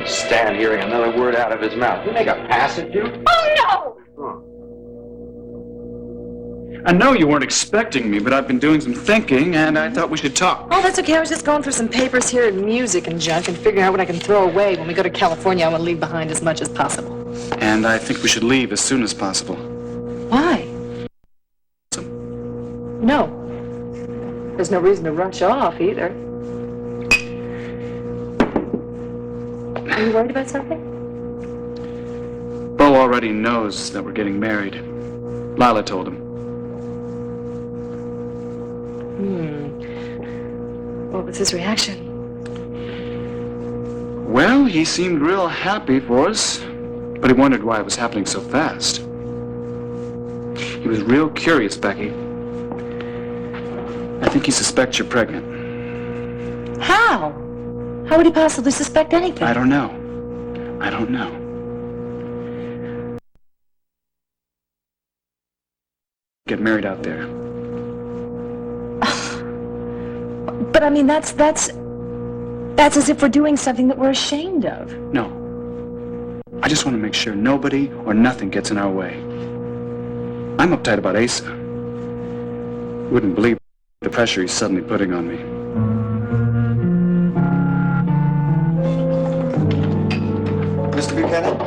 stand hearing another word out of his mouth. You make a pass at you? Oh, no! I know you weren't expecting me, but I've been doing some thinking, and I thought we should talk. Oh, that's okay. I was just going through some papers here and music and junk and figuring out what I can throw away. When we go to California, I want to leave behind as much as possible. And I think we should leave as soon as possible. Why? No. There's no reason to rush off, either. Are you worried about something? Bo already knows that we're getting married. Lila told him. What was his reaction? Well, he seemed real happy for us, but he wondered why it was happening so fast. He was real curious, Becky. I think he suspects you're pregnant. How? How would he possibly suspect anything? I don't know. I don't know. Get married out there. But I mean, that's as if we're doing something that we're ashamed of. No. I just want to make sure nobody or nothing gets in our way. I'm uptight about Asa. You wouldn't believe the pressure he's suddenly putting on me. Mr. Buchanan?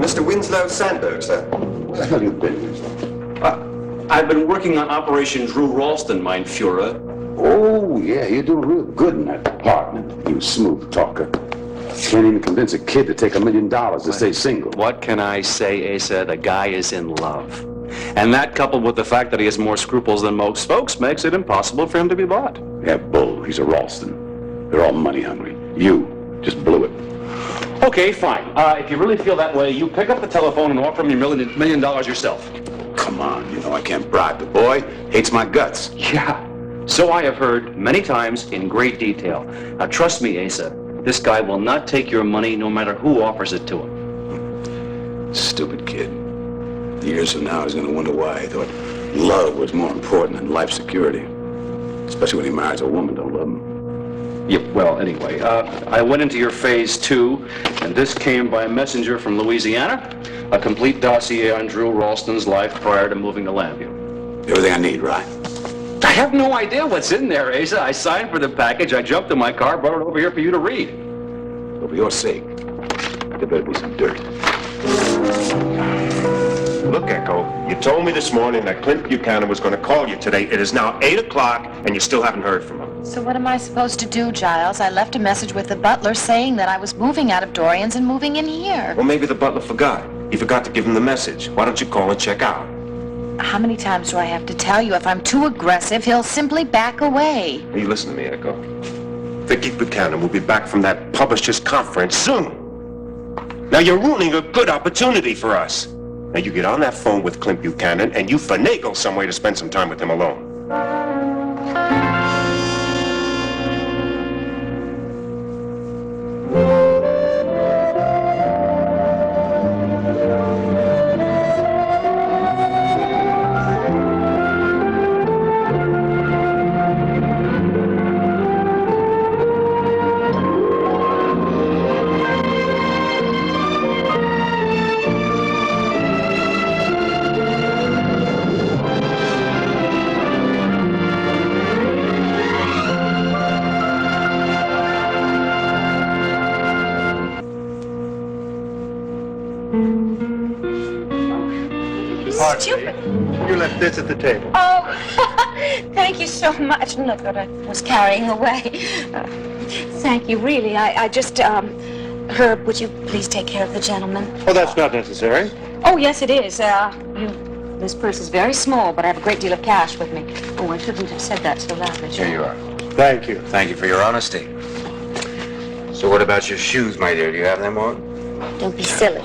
Mr. Winslow Sandberg, sir. Where the hell you been, Winslow? I've been working on Operation Drew Ralston, mein Führer. Oh, yeah, you're doing real good in that department, you smooth talker. Can't even convince a kid to take $1 million to stay single. What can I say, Asa? The guy is in love. And that, coupled with the fact that he has more scruples than most folks, makes it impossible for him to be bought. Yeah, bull. He's a Ralston. They're all money hungry. You just blew it. Okay, fine. If you really feel that way, you pick up the telephone and offer him your $1 million yourself. Come on, you know I can't bribe the boy. Hates my guts. Yeah. So I have heard many times in great detail. Now trust me, Asa, this guy will not take your money no matter who offers it to him. Stupid kid. Years from now, he's going to wonder why he thought love was more important than life security. Especially when he marries a woman who don't love him. Yeah, well, anyway, I went into your phase 2, and this came by messenger from Louisiana. A complete dossier on Drew Ralston's life prior to moving to Lambview. Everything I need, right? I have no idea what's in there, Asa. I signed for the package, I jumped in my car, brought it over here for you to read. But for your sake, there better be some dirt. Look, Echo, you told me this morning that Clint Buchanan was going to call you today. It is now 8 o'clock, and you still haven't heard from him. So what am I supposed to do, Giles? I left a message with the butler saying that I was moving out of Dorian's and moving in here. Well, maybe the butler forgot. He forgot to give him the message. Why don't you call and check out? How many times do I have to tell you? If I'm too aggressive, he'll simply back away. Hey, listen to me, Echo. Vicky Buchanan will be back from that publishers' conference soon. Now, you're ruining a good opportunity for us. Now, you get on that phone with Clint Buchanan, and you finagle some way to spend some time with him alone. Stupid. You left this at the table. Oh, thank you so much. Look what I was carrying away. Thank you, really. I just, Herb, would you please take care of the gentleman? Oh, that's not necessary. Oh, yes, it is. This purse is very small, but I have a great deal of cash with me. Oh, I shouldn't have said that so loudly. Here you are. Thank you. Thank you for your honesty. So what about your shoes, my dear? Do you have them on? Don't be silly.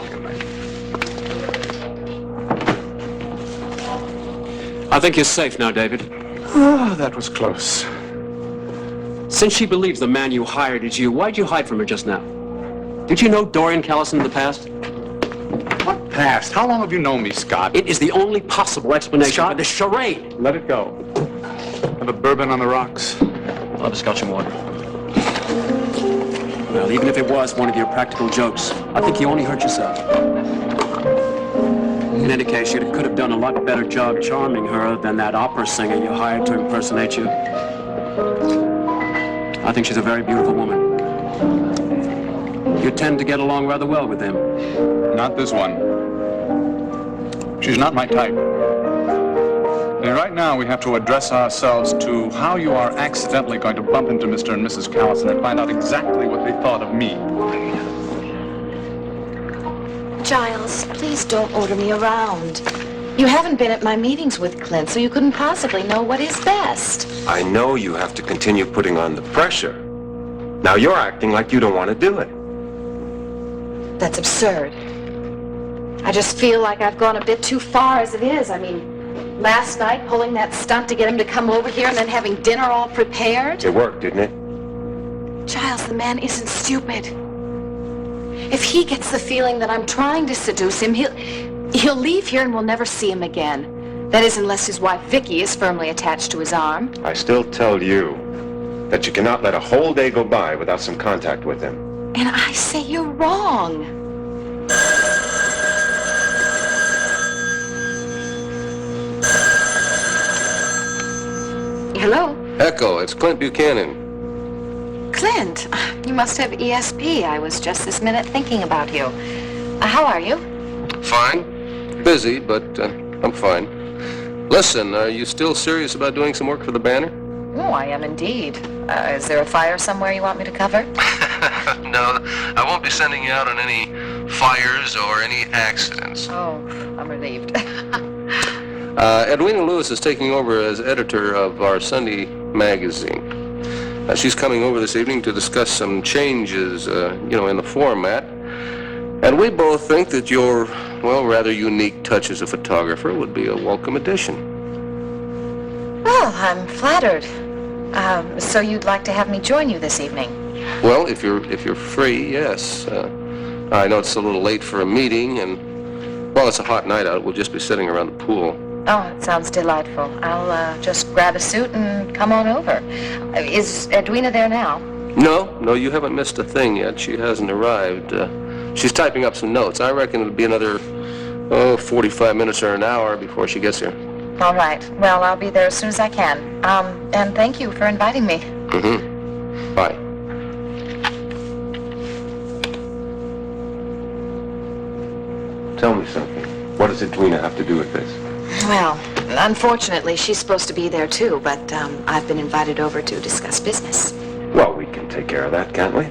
I think you're safe now, David. Oh, that was close. Since she believes the man you hired is you, why'd you hide from her just now? Did you know Dorian Callison in the past? What past? How long have you known me, Scott? It is the only possible explanation Scott? for this charade. Let it go. Have a bourbon on the rocks. I'll have a scotch and water. Well, even if it was one of your practical jokes, I think you only hurt yourself. In any case, you could have done a lot better job charming her than that opera singer you hired to impersonate you. I think she's a very beautiful woman. You tend to get along rather well with them. Not this one. She's not my type. And right now, we have to address ourselves to how you are accidentally going to bump into Mr. and Mrs. Callison and find out exactly what they thought of me. Giles, please don't order me around. You haven't been at my meetings with Clint, so you couldn't possibly know what is best. I know you have to continue putting on the pressure. Now you're acting like you don't want to do it. That's absurd. I just feel like I've gone a bit too far as it is. I mean, last night pulling that stunt to get him to come over here and then having dinner all prepared. It worked, didn't it? Giles, the man isn't stupid. If he gets the feeling that I'm trying to seduce him, he'll leave here and we'll never see him again. That is, unless his wife Vicky is firmly attached to his arm. I still tell you that you cannot let a whole day go by without some contact with him. And I say you're wrong. Hello? Echo, it's Clint Buchanan. Clint, you must have ESP. I was just this minute thinking about you. How are you? Fine. Busy, but I'm fine. Listen, are you still serious about doing some work for the Banner? Oh, I am indeed. Is there a fire somewhere you want me to cover? No, I won't be sending you out on any fires or any accidents. Oh, I'm relieved. Edwina Lewis is taking over as editor of our Sunday magazine. She's coming over this evening to discuss some changes, in the format. And we both think that your, rather unique touch as a photographer would be a welcome addition. Well, I'm flattered. So you'd like to have me join you this evening? Well, if you're free, yes. I know it's a little late for a meeting, and, it's a hot night out. We'll just be sitting around the pool. Oh, it sounds delightful. I'll just grab a suit and come on over. Is Edwina there now? No, you haven't missed a thing yet. She hasn't arrived. She's typing up some notes. I reckon it'll be another, 45 minutes or an hour before she gets here. All right. Well, I'll be there as soon as I can. And thank you for inviting me. Mm-hmm. Bye. Tell me something. What does Edwina have to do with this? Well, unfortunately, she's supposed to be there too, but I've been invited over to discuss business. Well, we can take care of that, can't we?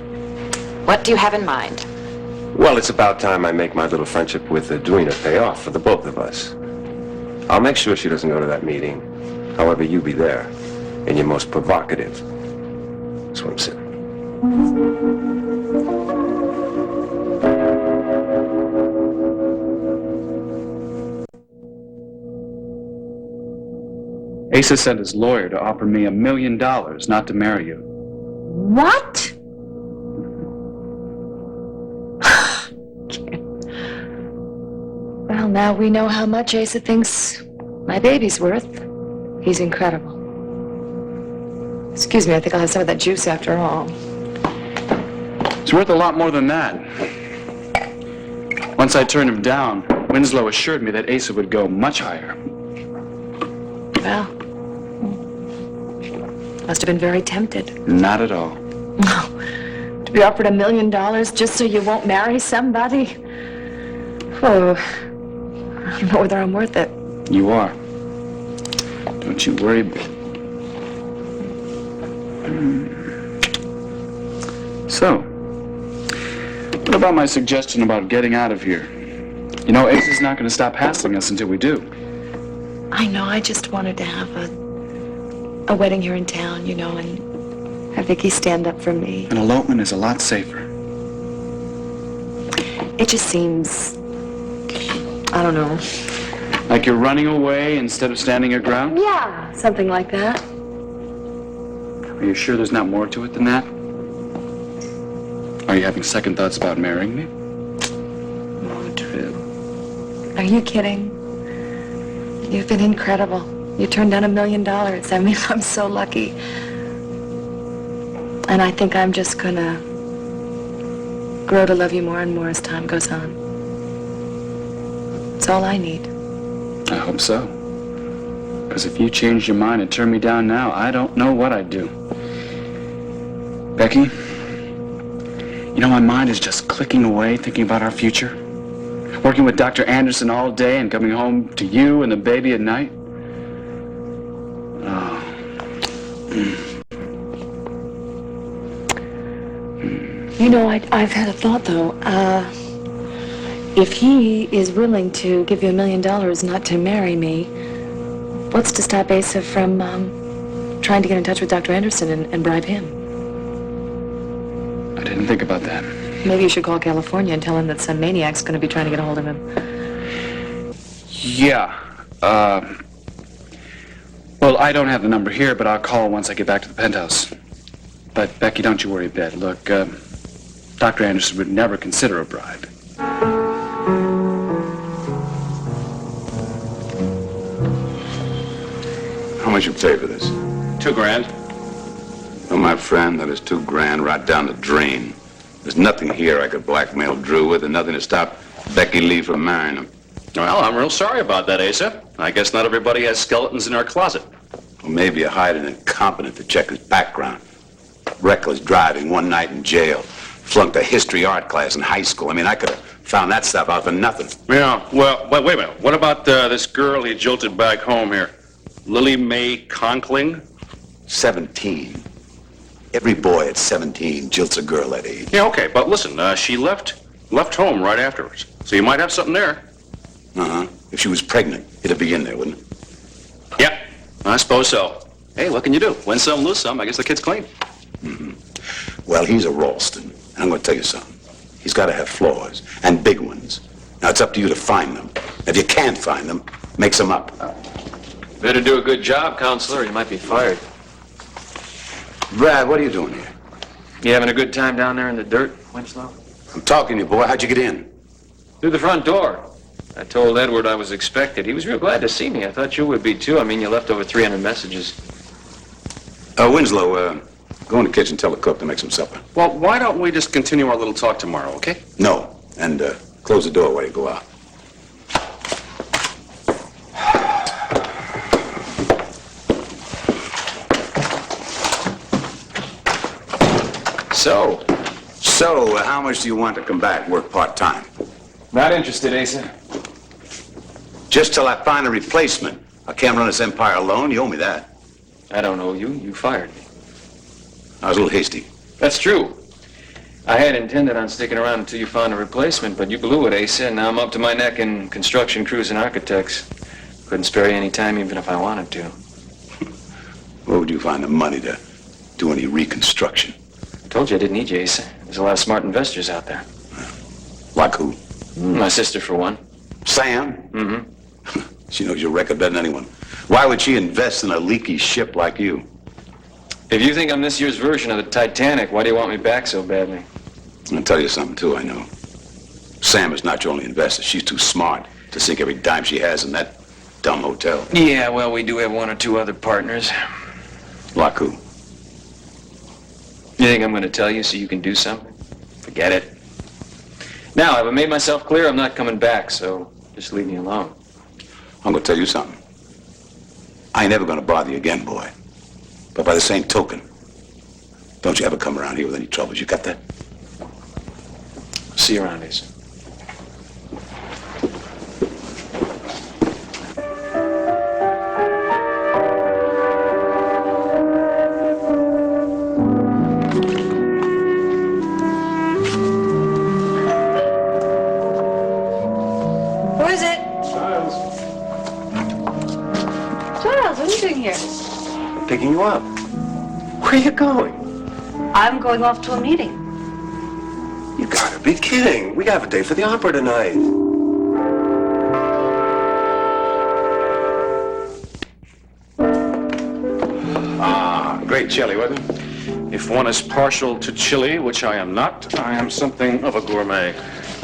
What do you have in mind? Well, it's about time I make my little friendship with Edwina pay off for the both of us. I'll make sure she doesn't go to that meeting. However, you be there, in your most provocative swimsuit. Asa sent his lawyer to offer me $1 million not to marry you. What? Well, now we know how much Asa thinks my baby's worth. He's incredible. Excuse me, I think I'll have some of that juice after all. It's worth a lot more than that. Once I turned him down, Winslow assured me that Asa would go much higher. Well, must have been very tempted. Not at all. To be offered $1 million just so you won't marry somebody? Oh, I don't know whether I'm worth it. You are. Don't you worry a bit. So, what about my suggestion about getting out of here? You know, Ace is not going to stop hassling us until we do. I know, I just wanted to have a wedding here in town, and have Vicky stand up for me. An elopement is a lot safer. It just seems, I don't know. Like you're running away instead of standing your ground? Yeah, something like that. Are you sure there's not more to it than that? Are you having second thoughts about marrying me? Oh, Drew. Are you kidding? You've been incredible. You turned down $1 million. I mean, I'm so lucky. And I think I'm just gonna grow to love you more and more as time goes on. It's all I need. I hope so. Because if you changed your mind and turned me down now, I don't know what I'd do. Becky, you know, my mind is just clicking away thinking about our future. Working with Dr. Anderson all day and coming home to you and the baby at night. Oh. You know, I've had a thought, though. If he is willing to give you $1 million not to marry me, what's to stop Asa from trying to get in touch with Dr. Anderson and bribe him? I didn't think about that. Maybe you should call California and tell him that some maniac's going to be trying to get a hold of him. Yeah. Well, I don't have the number here, but I'll call once I get back to the penthouse. But, Becky, don't you worry a bit. Look, Dr. Anderson would never consider a bribe. How much you pay for this? $2 grand. Oh, my friend, that is $2 grand right down the drain. There's nothing here I could blackmail Drew with and nothing to stop Becky Lee from marrying him. Well, I'm real sorry about that, Asa. I guess not everybody has skeletons in our closet. Or maybe you hired an incompetent to check his background. Reckless driving, one night in jail. Flunked a history art class in high school. I mean, I could have found that stuff out for nothing. Yeah, well, wait a minute. What about this girl he jilted back home here? Lily Mae Conkling? 17. Every boy at 17 jilts a girl that age. Yeah, okay, but listen, she left home right afterwards. So you might have something there. Uh-huh. If she was pregnant, it'd be in there, wouldn't it? Yep, I suppose so. Hey, what can you do? Win some, lose some. I guess the kid's clean. Mm-hmm. Well, he's a Ralston, and I'm going to tell you something. He's got to have flaws, and big ones. Now, it's up to you to find them. If you can't find them, make some up. Better do a good job, counselor, or you might be fired. Brad, what are you doing here? You having a good time down there in the dirt, Winslow? I'm talking to you, boy. How'd you get in? Through the front door. I told Edward I was expected. He was real glad to see me. I thought you would be, too. I mean, you left over 300 messages. Winslow, go in the kitchen, tell the cook to make some supper. Well, why don't we just continue our little talk tomorrow, okay? No, and close the door while you go out. So, how much do you want to come back, work part-time? Not interested, Asa. Just till I find a replacement. I can't run this empire alone. You owe me that. I don't owe you. You fired me. I was a little hasty. That's true. I had intended on sticking around until you found a replacement, but you blew it, Asa, and now I'm up to my neck in construction crews and architects. Couldn't spare you any time even if I wanted to. Where would you find the money to do any reconstruction? I told you I didn't need you, Asa. There's a lot of smart investors out there. Like who? My sister, for one. Sam? Mm-hmm. She knows your record better than anyone. Why would she invest in a leaky ship like you? If you think I'm this year's version of the Titanic, why do you want me back so badly? I'll tell you something, too, I know. Sam is not your only investor. She's too smart to sink every dime she has in that dumb hotel. Yeah, well, we do have one or two other partners. Like who? You think I'm going to tell you so you can do something? Forget it. Now, have I made myself clear? I'm not coming back, so just leave me alone. I'm going to tell you something. I ain't never going to bother you again, boy. But by the same token, don't you ever come around here with any troubles. You got that? See you around, Asa. Who is it? Giles, what are you doing here? Picking you up. Where are you going? I'm going off to a meeting. You gotta be kidding. We have a date for the opera tonight. Great chili, wasn't it? If one is partial to chili, which I am not, I am something of a gourmet.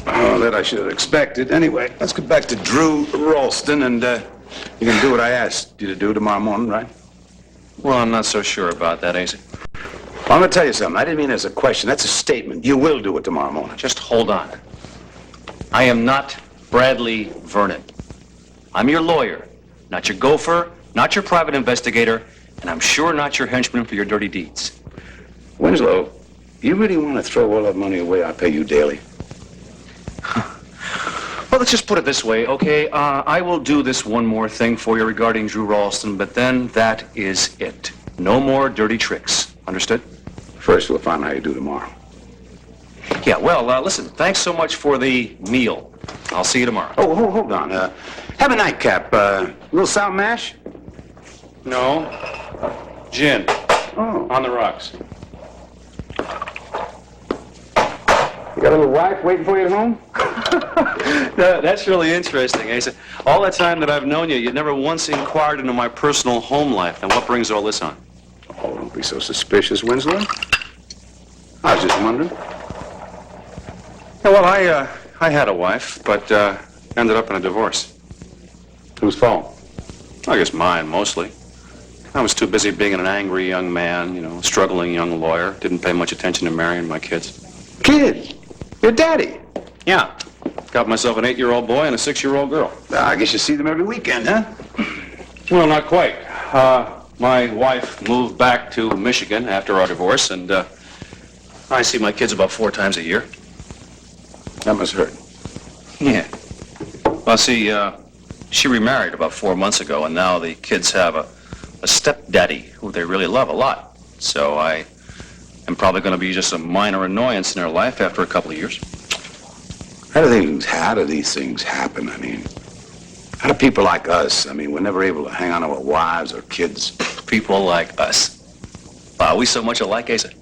Oh, that I should have expected. Anyway, let's get back to Drew Ralston, and you can do what I asked you to do tomorrow morning, right? Well, I'm not so sure about that, Asa. Well, I'm going to tell you something. I didn't mean it as a question. That's a statement. You will do it tomorrow morning. Just hold on. I am not Bradley Vernon. I'm your lawyer, not your gopher, not your private investigator, and I'm sure not your henchman for your dirty deeds. Winslow, you really want to throw all that money away I pay you daily? Well, let's just put it this way, okay? I will do this one more thing for you regarding Drew Ralston, but then that is it. No more dirty tricks. Understood? First, we'll find out how you do tomorrow. Yeah, well, listen, thanks so much for the meal. I'll see you tomorrow. Oh, hold on. Have a nightcap. A little sour mash? No. Gin. Oh. On the rocks. You got a little wife waiting for you at home? That's really interesting, Asa. All the time that I've known you, you'd never once inquired into my personal home life. And what brings all this on? Oh, don't be so suspicious, Winslow. I was just wondering. Yeah, well, I had a wife, but ended up in a divorce. Whose fault? I guess mine, mostly. I was too busy being an angry young man, you know, struggling young lawyer. Didn't pay much attention to marrying my kids. Kid? Your daddy? Yeah. Got myself an 8-year-old boy and a 6-year-old girl. I guess you see them every weekend, huh? Well, not quite. My wife moved back to Michigan after our divorce, and I see my kids about 4 times a year. That must hurt. Yeah. Well, see, she remarried about 4 months ago, and now the kids have a stepdaddy who they really love a lot. So I am probably going to be just a minor annoyance in their life after a couple of years. How do these things happen? I mean, how do people like us, we're never able to hang on to our wives or kids? People like us. Are we so much alike, Asa?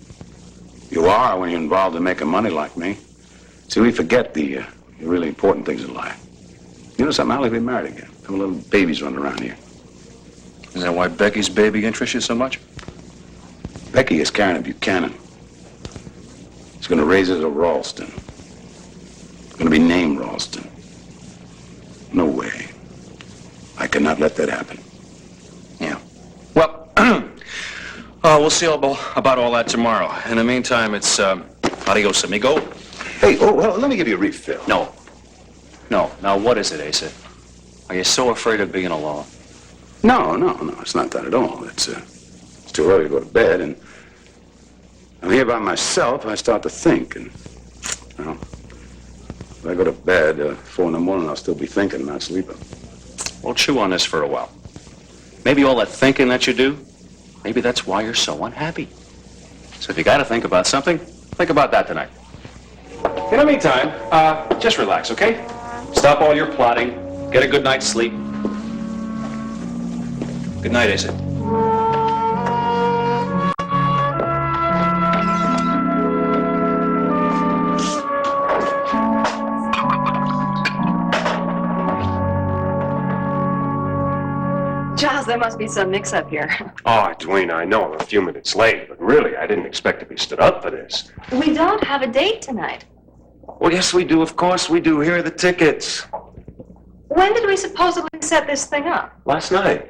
You are when you're involved in making money like me. See, we forget the really important things in life. You know something? I'll be married again. Have little babies running around here. Is that why Becky's baby interests you so much? Becky is carrying a Buchanan. She's going to raise it a Ralston. It's going to be named Ralston. No way. I cannot let that happen. Yeah. Well, we'll see about all that tomorrow. In the meantime, it's adios, amigo. Hey, well, let me give you a refill. No. Now, what is it, Asa? Are you so afraid of being alone? No, it's not that at all. It's too early to go to bed, and I'm here by myself. I start to think, and, well, if I go to bed 4 in the morning, I'll still be thinking, not sleeping. Well, chew on this for a while. Maybe all that thinking that you do, maybe that's why you're so unhappy. So if you got to think about something, think about that tonight. In the meantime, just relax, okay? Stop all your plotting. Get a good night's sleep. Good night, Asa. Charles, there must be some mix-up here. Oh, Edwina, I know I'm a few minutes late, but really, I didn't expect to be stood up for this. We don't have a date tonight. Well, yes, we do. Of course we do. Here are the tickets. When did we supposedly set this thing up? Last night.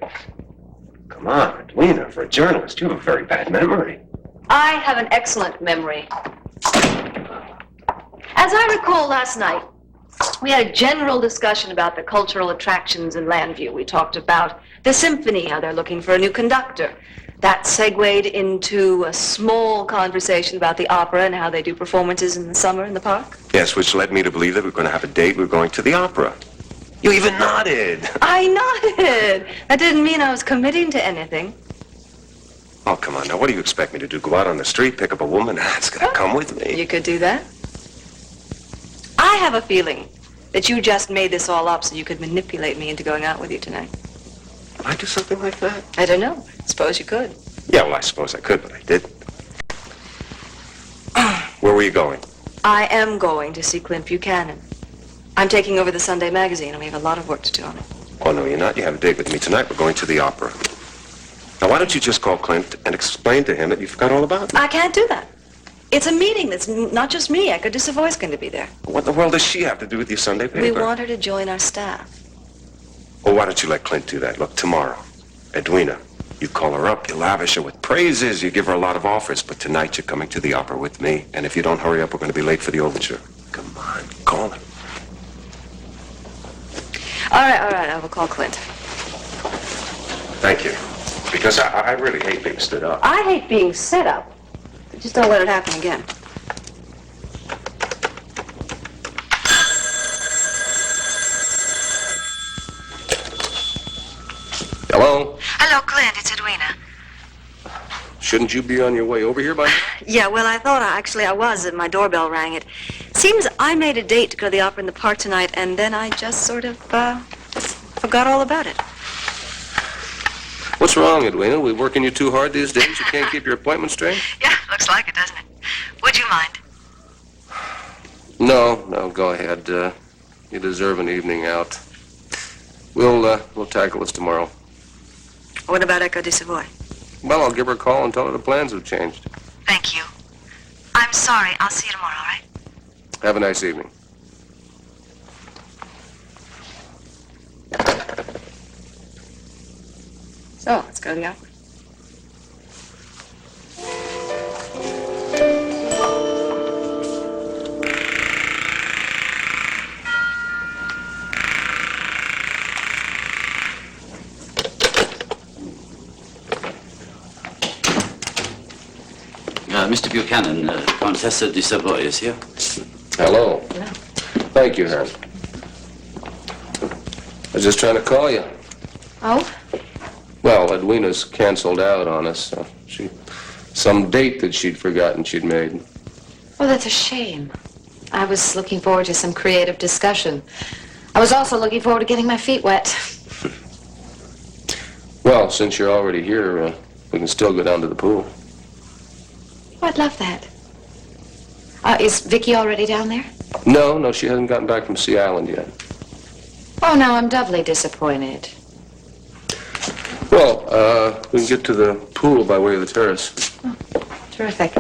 Come on, Edwina, for a journalist, you have a very bad memory. I have an excellent memory. As I recall last night, we had a general discussion about the cultural attractions in Landview. We talked about the symphony, how they're looking for a new conductor. That segued into a small conversation about the opera and how they do performances in the summer in the park. Yes, which led me to believe that we're going to have a date. We're going to the opera. You even nodded. I nodded. That didn't mean I was committing to anything. Oh, come on. Now, what do you expect me to do? Go out on the street, pick up a woman, and that's going to come with me? You could do that. I have a feeling that you just made this all up so you could manipulate me into going out with you tonight. Would I do something like that? I don't know. Suppose you could. Yeah, well, I suppose I could, but I didn't. Where were you going? I am going to see Clint Buchanan. I'm taking over the Sunday magazine, and we have a lot of work to do on it. Oh, no, you're not. You have a date with me tonight. We're going to the opera. Now, why don't you just call Clint and explain to him that you forgot all about me? I can't do that. It's a meeting that's not just me. Edgar Savoy's going to be there. What in the world does she have to do with your Sunday paper? We want her to join our staff. Well, why don't you let Clint do that? Look, tomorrow, Edwina, You call her up, you lavish her with praises, you give her a lot of offers, but tonight you're coming to the opera with me, and if you don't hurry up, we're going to be late for the overture. Come on, call her. All right, I will call Clint. Thank you. Because I really hate being stood up. I hate being set up. Just don't let it happen again. Hello? Hello, Clint. It's Edwina. Shouldn't you be on your way over here by now? Yeah, well, I thought I was, and my doorbell rang. It seems I made a date to go to the opera in the park tonight, and then I just sort of forgot all about it. What's wrong, Edwina? We working you too hard these days? You can't keep your appointment straight? Yeah, looks like it, doesn't it? Would you mind? No, go ahead. You deserve an evening out. We'll tackle this tomorrow. What about Echo de Savoy? Well, I'll give her a call and tell her the plans have changed. Thank you. I'm sorry. I'll see you tomorrow, all right? Have a nice evening. So, let's go to the opera. Mr. Buchanan, Countess de Savoy is here. Hello. Thank you, Harry. I was just trying to call you. Oh? Well, Edwina's canceled out on us. Some date that she'd forgotten she'd made. Oh, that's a shame. I was looking forward to some creative discussion. I was also looking forward to getting my feet wet. Well, since you're already here, we can still go down to the pool. Oh, I'd love that. Is Vicky already down there? No, she hasn't gotten back from Sea Island yet. Oh, no, I'm doubly disappointed. Well, we can get to the pool by way of the terrace. Oh, terrific.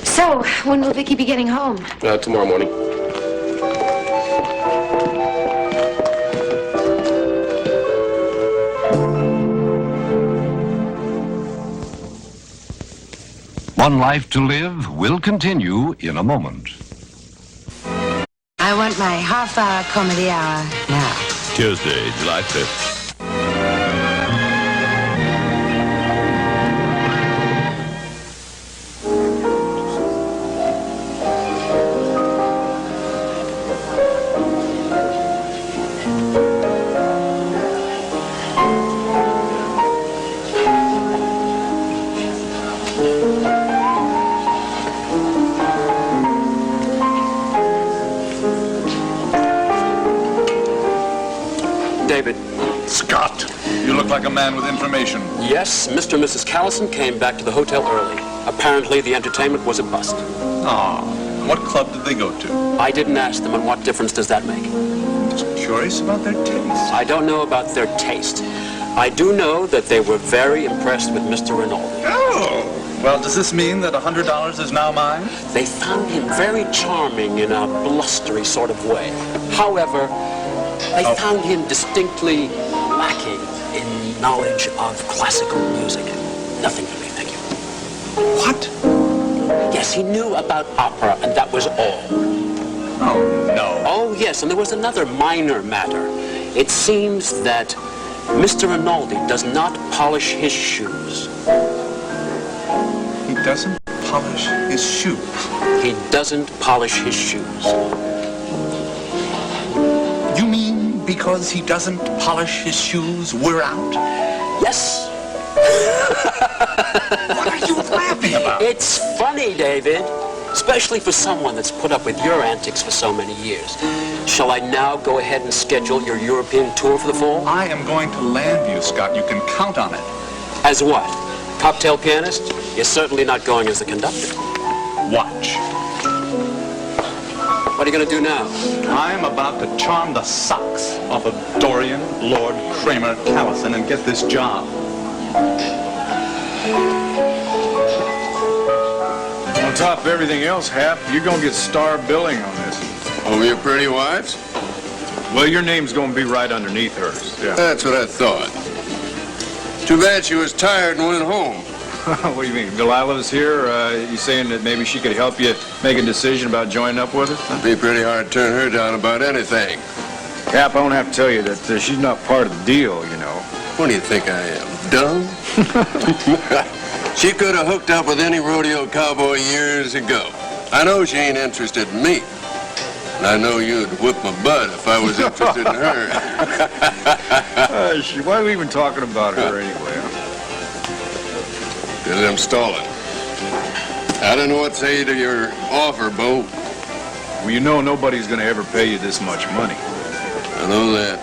So, when will Vicky be getting home? Tomorrow morning. One Life to Live will continue in a moment. I want my half-hour comedy hour now. Tuesday, July 5th. David. Scott, you look like a man with information. Yes, Mr. and Mrs. Callison came back to the hotel early. Apparently, the entertainment was a bust. Ah, what club did they go to? I didn't ask them, and what difference does that make? Just curious about their taste. I don't know about their taste. I do know that they were very impressed with Mr. Rinaldi. Oh! Well, does this mean that $100 is now mine? They found him very charming in a blustery sort of way. However, they found him distinctly lacking in knowledge of classical music. Nothing for me, thank you. What? Yes, he knew about opera, and that was all. Oh, no. Oh, yes, and there was another minor matter. It seems that Mr. Rinaldi does not polish his shoes. He doesn't polish his shoes? He doesn't polish his shoes. You mean because he doesn't polish his shoes, we're out? Yes. What are you laughing about? It's funny, David. Especially for someone that's put up with your antics for so many years. Shall I now go ahead and schedule your European tour for the fall? I am going to land you, Scott. You can count on it. As what? Cocktail pianist? You're certainly not going as the conductor. Watch. What are you going to do now? I'm about to charm the socks off of Dorian, Lord Kramer, Callison and get this job. On top of everything else, Hap, you're gonna get star billing on this. Over your pretty wives? Well, your name's gonna be right underneath hers. Yeah. That's what I thought. Too bad she was tired and went home. What do you mean? Delilah's here? You saying that maybe she could help you make a decision about joining up with her? It'd be pretty hard to turn her down about anything. Cap, I don't have to tell you that she's not part of the deal, you know. What do you think I am, dumb? She could have hooked up with any rodeo cowboy years ago. I know she ain't interested in me. And I know you'd whip my butt if I was interested in her. Why are we even talking about her anyway? Because I'm stalling. I don't know what to say to your offer, Bo. Well, you know nobody's going to ever pay you this much money. I know that.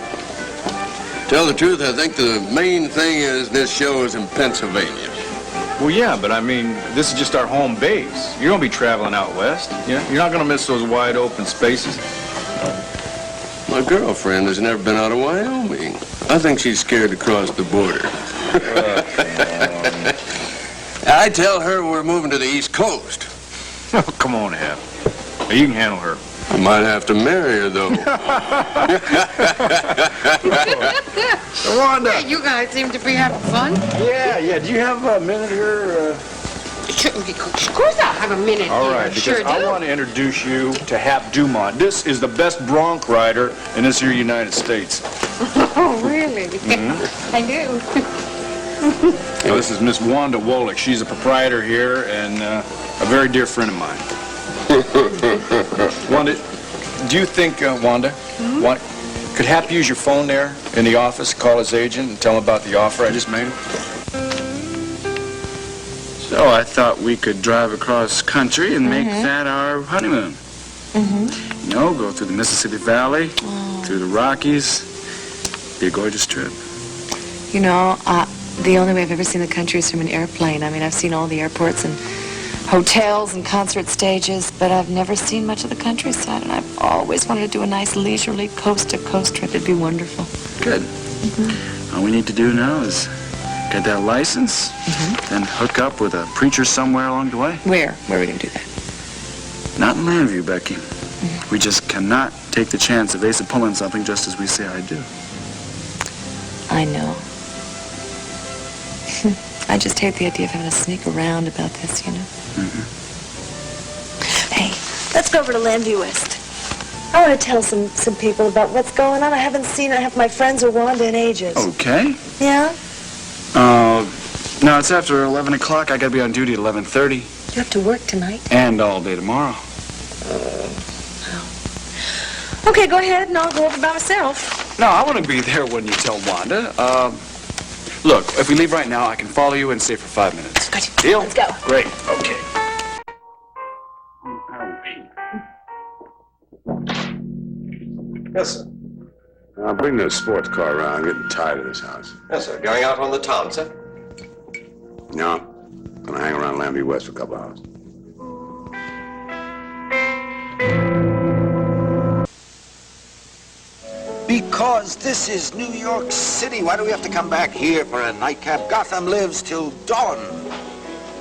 Tell the truth, I think the main thing is this show is in Pennsylvania. Well, yeah, but I mean, this is just our home base. You're going to be traveling out west. Yeah? You're not going to miss those wide open spaces. My girlfriend has never been out of Wyoming. I think she's scared to cross the border. I tell her we're moving to the East Coast. Oh, come on, Hap. You can handle her. I might have to marry her, though. Wanda! You guys seem to be having fun. Yeah. Do you have a minute here? Of course I'll have a minute. All right, because sure I want to introduce you to Hap Dumont. This is the best bronc rider in this here United States. Oh, really? I do. Now, this is Miss Wanda Wolick. She's a proprietor here and a very dear friend of mine. Wanda, do you think, Wanda, could Hap use your phone there in the office, call his agent, and tell him about the offer I just made him? So I thought we could drive across country and make that our honeymoon. You know, go through the Mississippi Valley, through the Rockies. Be a gorgeous trip. You know, the only way I've ever seen the country is from an airplane. I mean, I've seen all the airports and hotels and concert stages, but I've never seen much of the countryside, and I've always wanted to do a nice leisurely coast-to-coast trip. It'd be wonderful. Good. All we need to do now is get that license, then hook up with a preacher somewhere along the way. Where? Where are we going to do that? Not in Landview, Becky. We just cannot take the chance of Asa pulling something just as we say I do. I know. I just hate the idea of having to sneak around about this, you know. Hey, let's go over to Landview West. I want to tell some people about what's going on. I haven't seen half my friends or Wanda in ages. Okay. Yeah? No, it's after 11 o'clock. I got to be on duty at 11:30. You have to work tonight. And all day tomorrow. Okay, go ahead, and I'll go over by myself. No, I want to be there when you tell Wanda. Look, if we leave right now, I can follow you and stay for 5 minutes. Good. Deal? Let's go. Great. Okay. Yes, sir. Bring the sports car around. I'm getting tired of this house. Yes, sir. Going out on the town, sir? No. Gonna hang around Landview West for a couple hours. Because this is New York City. Why do we have to come back here for a nightcap? Gotham lives till dawn.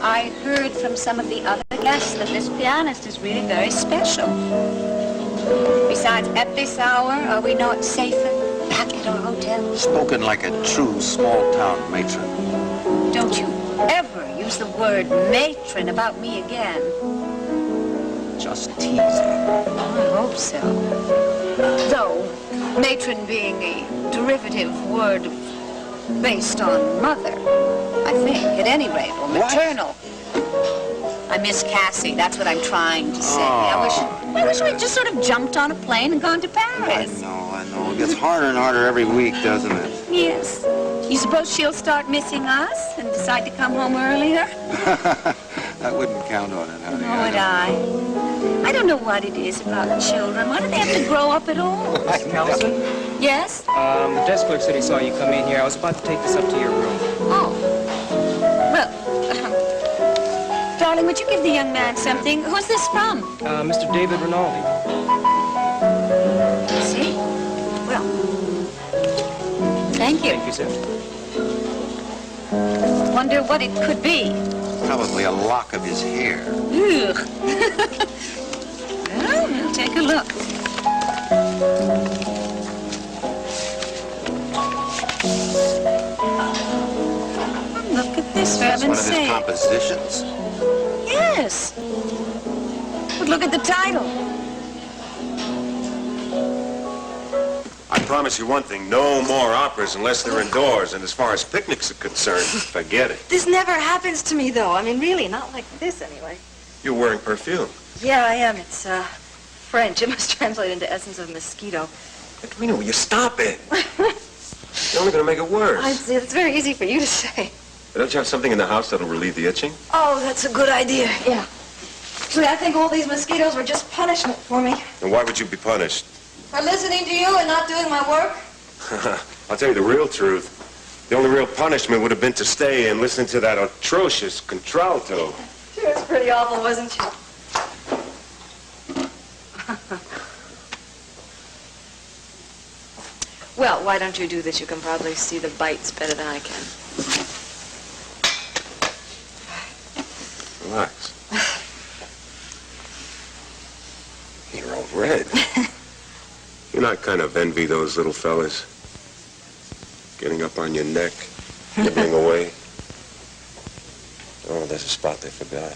I heard from some of the other guests that this pianist is really very special. Besides, at this hour, are we not safer back at our hotel? Spoken like a true small-town matron. Don't you ever use the word matron about me again. Just teasing. I hope so. Though, matron being a derivative word based on mother, I think, at any rate, or maternal. I miss Cassie, that's what I'm trying to say. I wish we'd just sort of jumped on a plane and gone to Paris. I know. It gets harder and harder every week, doesn't it? Yes. You suppose she'll start missing us and decide to come home earlier? I wouldn't count on it, honey. Nor would I. I don't know what it is about children. Why do they have to grow up at all? Allison? Yes? The desk clerk said he saw you come in here. I was about to take this up to your room. Oh. Well, darling, would you give the young man something? Who's this from? Mr. David Rinaldi. See? Well, thank you. Thank you, sir. Wonder what it could be. Probably a lock of his hair. Ugh. Well, we'll take a look. heaven's one of his sake. compositions? Yes. But look at the title. I promise you one thing, no more operas unless they're indoors, and as far as picnics are concerned, forget it. This never happens to me, though. I mean, really, not like this, anyway. You're wearing perfume. Yeah, I am. It's, French. It must translate into essence of mosquito. Katrina, will you stop it? You're only going to make it worse. I see. It's very easy for you to say. Don't you have something in the house that'll relieve the itching? Oh, that's a good idea. Yeah. Actually, I think all these mosquitoes were just punishment for me. And why would you be punished? For listening to you and not doing my work? I'll tell you the real truth. The only real punishment would have been to stay and listen to that atrocious contralto. Sure, it's pretty awful, wasn't she? Well, why don't you do this? You can probably see the bites better than I can. Relax. You're all red. You know, I kind of envy those little fellas. Getting up on your neck, nibbling away. Oh, there's a spot they forgot.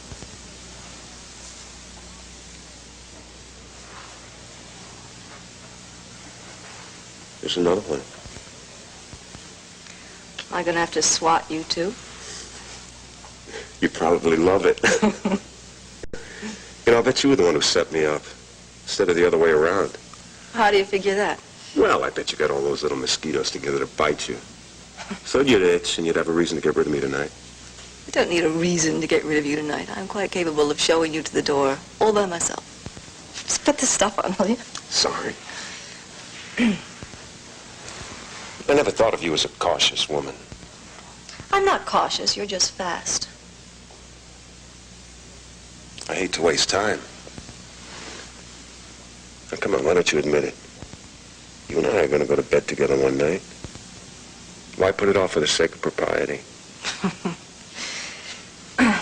There's another one. Am I gonna have to swat you too? You probably love it. You know, I bet you were the one who set me up, instead of the other way around. How do you figure that? Well, I bet you got all those little mosquitoes together to bite you. So you'd itch, and you'd have a reason to get rid of me tonight. I don't need a reason to get rid of you tonight. I'm quite capable of showing you to the door all by myself. Just put this stuff on, will you? Sorry. I never thought of you as a cautious woman. I'm not cautious. You're just fast. I hate to waste time. Now, come on, why don't you admit it? You and I are going to go to bed together one night. Why put it off for the sake of propriety?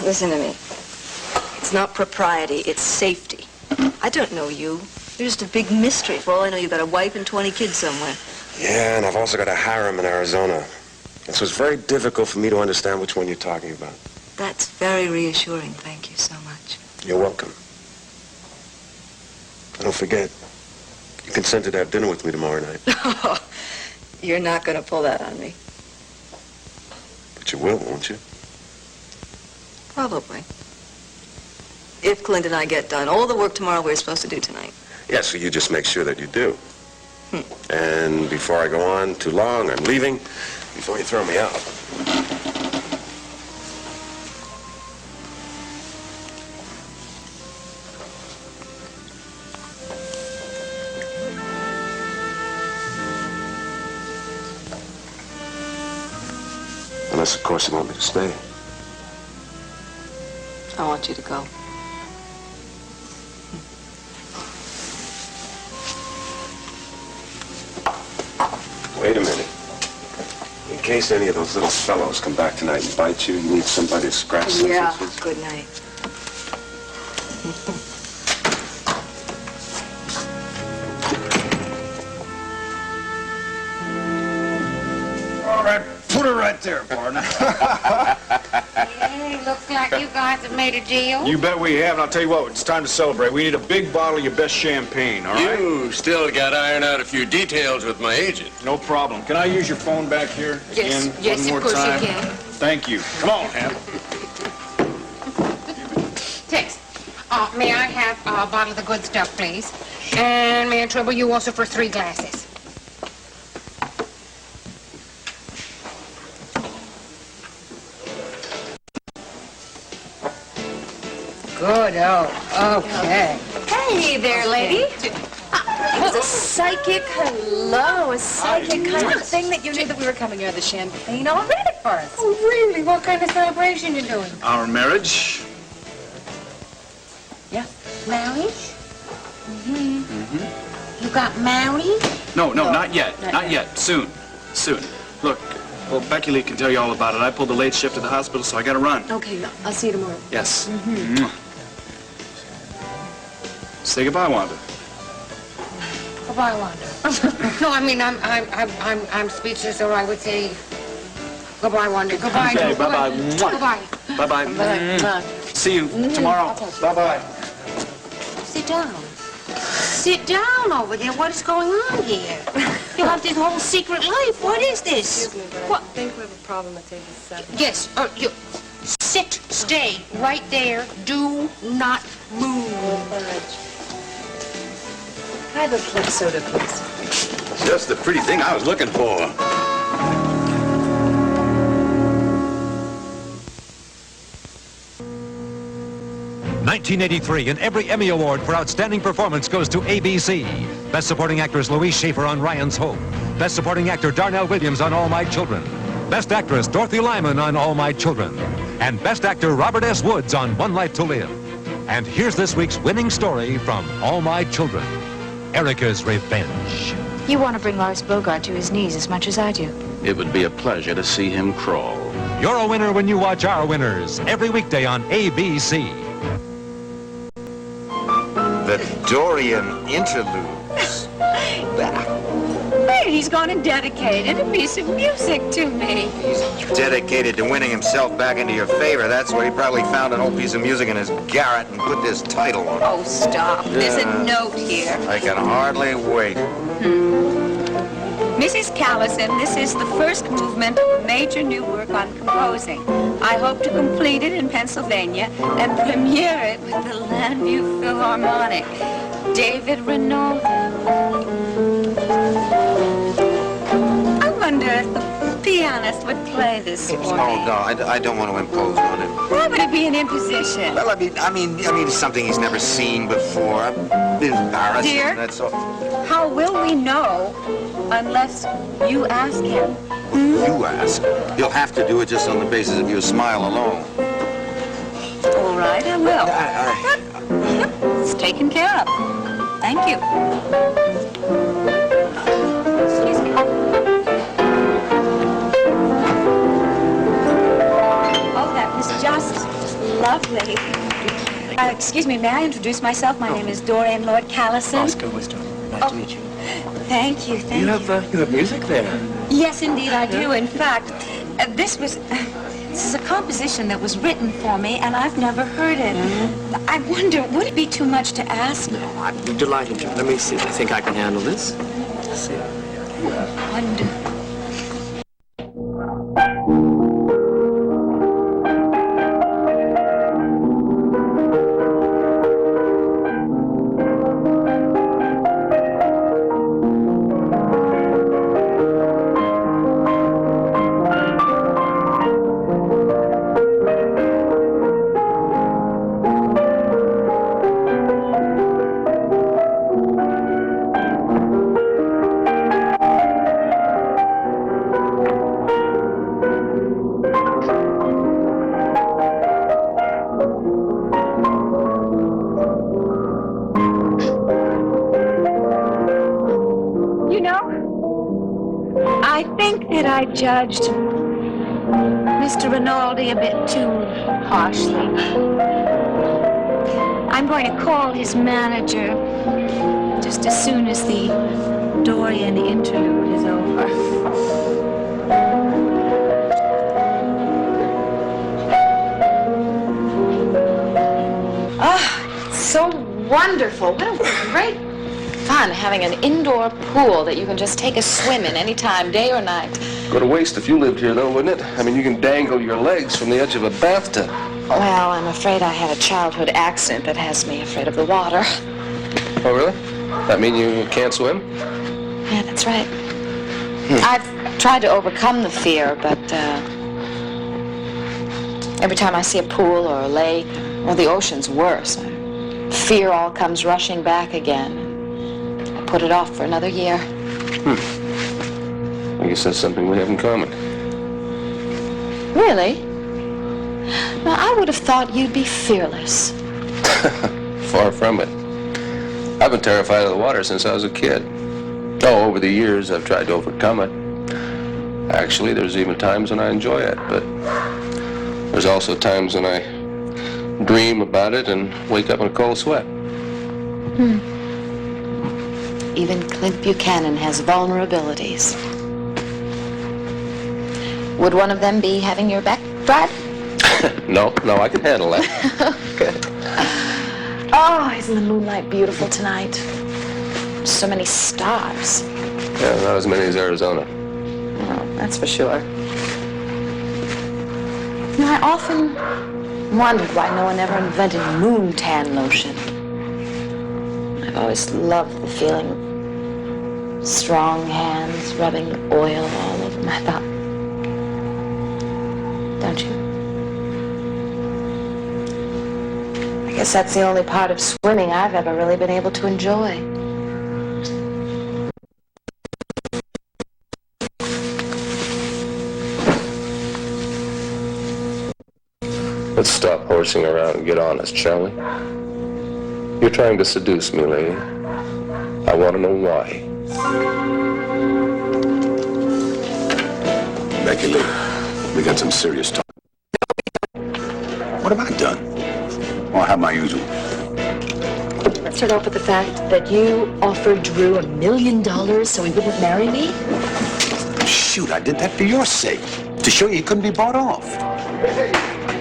Listen to me. It's not propriety, it's safety. I don't know you. You're just a big mystery. For all I know, you've got a wife and 20 kids somewhere. Yeah, and I've also got a harem in Arizona. And so it's very difficult for me to understand which one you're talking about. That's very reassuring. Thank you so much. You're welcome. And don't forget, you consented to have dinner with me tomorrow night. You're not going to pull that on me. But you will, won't you? Probably. If Clint and I get done all the work tomorrow we're supposed to do tonight. Yeah, so you just make sure that you do. And before I go on too long, I'm leaving. Before you throw me out. Unless, of course, you want me to stay. I want you to go. Wait a minute. In case any of those little fellows come back tonight and bite you, you need somebody to scratch some Yeah, itches? good night. All right, put her right there, partner. Hey, looks like you guys have made a deal. You bet we have, and I'll tell you what, it's time to celebrate. We need a big bottle of your best champagne, all right? You still got to iron out a few details with my agent. No problem. Can I use your phone back here Yes, again? yes, one more of course time? you can. Thank you. Come on, Ham. Tex, may I have a bottle of the good stuff, please? And may I trouble you also for 3 glasses? Good, okay. Hey there, lady. It's a psychic hello, a psychic kind of thing that you knew that we were coming here. The champagne all ready for us. Oh, really? What kind of celebration you doing? Our marriage. Yeah. Marriage? Mm-hmm. You got married? No, not yet. Not yet. Soon. Look, well, Becky Lee can tell you all about it. I pulled a late shift at the hospital, so I gotta run. Okay, I'll see you tomorrow. Yes. Say goodbye, Wanda. Goodbye, Wanda. No, I mean, I'm speechless, or I would say Goodbye, Wanda. Goodbye. Okay, bye-bye. Goodbye. Bye-bye. Bye-bye. See you tomorrow. Bye-bye. Sit down. Sit down over there. What is going on here? You have this whole secret life. What is this? Excuse me, but What? I think we have a problem at table 7. Yes, you sit, stay right there. Do not move. I have a club soda, please. Just the pretty thing I was looking for. $1983, and every Emmy Award for Outstanding Performance goes to ABC. Best Supporting Actress Louise Schaefer on Ryan's Hope. Best Supporting Actor Darnell Williams on All My Children. Best Actress Dorothy Lyman on All My Children. And Best Actor Robert S. Woods on One Life to Live. And here's this week's winning story from All My Children, Erica's Revenge. You want to bring Lars Bogart to his knees as much as I do. It would be a pleasure to see him crawl. You're a winner when you watch Our Winners every weekday on ABC. The Dorian Interludes. He's gone and dedicated a piece of music to me. He's dedicated to winning himself back into your favor. That's why he probably found an old piece of music in his garret and put this title on it. Oh, stop. There's a note here. I can hardly wait. Mrs. Callison, this is the first movement of a major new work I'm composing. I hope to complete it in Pennsylvania and premiere it with the Landview Philharmonic. David Renault. I wonder if the pianist would play this for me. Oh, no, I don't want to impose on him. Why would it be an imposition? Well, I mean, it's something he's never seen before. I'm embarrassed. Dear? That's all. How will we know unless you ask him? You ask. You'll have to do it just on the basis of your smile alone. All right, I will. It's taken care of. Thank you. Excuse me. Oh, that was just lovely. Excuse me, may I introduce myself? My name is Dorian Lord Callison. Oscar Wisdom. Nice to meet you. Thank you, thank You have music there. Yes, indeed, I do. In fact, this is a composition that was written for me, and I've never heard it. I wonder, would it be too much to ask? No, I'd be delighted to. Let me see. I think I can handle this. Let's see. Wonderful. I judged Mr. Rinaldi a bit too harshly. I'm going to call his manager just as soon as the Dorian Interlude is over. It's so wonderful. What a great fun having an indoor pool that you can just take a swim in anytime, day or night. Go to waste if you lived here, though, wouldn't it? I mean, you can dangle your legs from the edge of a bathtub. Well, I'm afraid I had a childhood accident that has me afraid of the water. Oh, really? That mean you can't swim? Yeah, that's right. I've tried to overcome the fear, but every time I see a pool or a lake, or the ocean's worse, fear all comes rushing back again. I put it off for another year. I guess that's something we have in common. Really? Now, I would have thought you'd be fearless. Far from it. I've been terrified of the water since I was a kid. Oh, over the years, I've tried to overcome it. Actually, there's even times when I enjoy it, but there's also times when I dream about it and wake up in a cold sweat. Even Clint Buchanan has vulnerabilities. Would one of them be having your back drive? No, I can handle that. Good. Oh, isn't the moonlight beautiful tonight? So many stars. Yeah, not as many as Arizona. Oh, that's for sure. You know, I often wondered why no one ever invented moon tan lotion. I've always loved the feeling of strong hands rubbing oil all over my body. Don't you? I guess that's the only part of swimming I've ever really been able to enjoy. Let's stop horsing around and get honest, shall we? You're trying to seduce me, lady. I want to know why. Becky Lee, we got some serious talk. What have I done? Well, I have my usual. Let's start off with the fact that you offered Drew $1 million so he wouldn't marry me? Shoot, I did that for your sake. To show you he couldn't be bought off.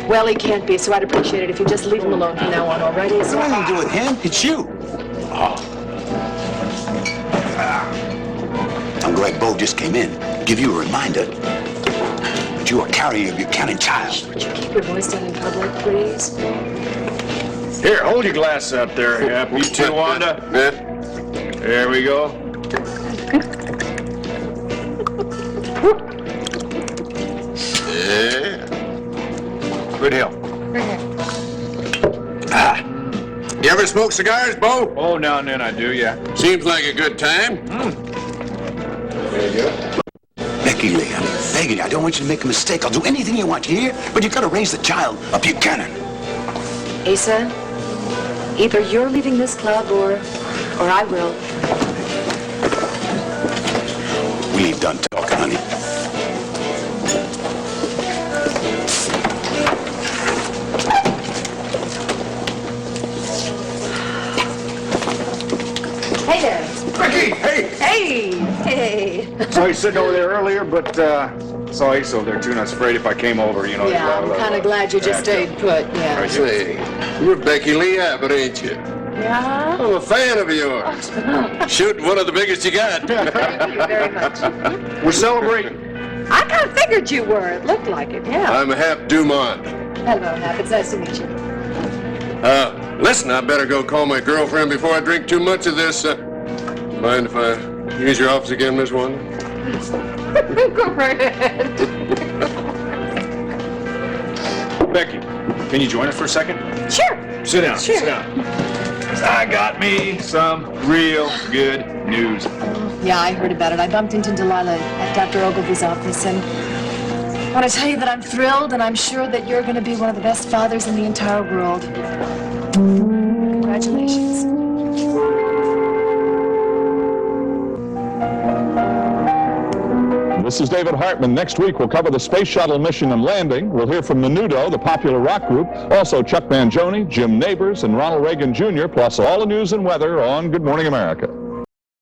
Well, he can't be, so I'd appreciate it if you just leave him alone from now on, all right? It's nothing to do with him. It's you. I'm glad Bo just came in. Give you a reminder that you are carrying a Buchanan child. Would you keep your voice down in public, please? Here, hold your glass up there. Yep, you too, Wanda. There we go. Yeah. Good hill. You ever smoke cigars, Bo? Oh, now and then I do, yeah. Seems like a good time. There you go. Becky Lee, I'm begging you. I don't want you to make a mistake. I'll do anything you want, you hear? But you gotta raise the child a Buchanan. Asa, either you're leaving this club or I will. We've done talking, honey. Hey there. Becky, hey! Hey! Saw you sitting over there earlier, but saw Ace over there too, and I was afraid if I came over, you know. Yeah, I'm kind of glad you just stayed put, yeah. Say, you're Becky Lee Abbott, ain't you? Yeah? I'm a fan of yours. Shoot, one of the biggest you got. Thank you very much. We're celebrating. I kind of figured you were. It looked like it, yeah. I'm Hap Dumont. Hello, Hap. It's nice to meet you. Listen, I better go call my girlfriend before I drink too much of this. Mind if I use your office again, Miss Wanda? Go right ahead. Becky, can you join us for a second? Sure. Sit down, Sure. sit down. I got me some real good news. Yeah, I heard about it. I bumped into Delilah at Dr. Ogilvy's office, and I want to tell you that I'm thrilled, and I'm sure that you're going to be one of the best fathers in the entire world. Congratulations. This is David Hartman. Next week, we'll cover the space shuttle mission and landing. We'll hear from Menudo, the popular rock group, also Chuck Mangione, Jim Nabors, and Ronald Reagan Jr., plus all the news and weather on Good Morning America.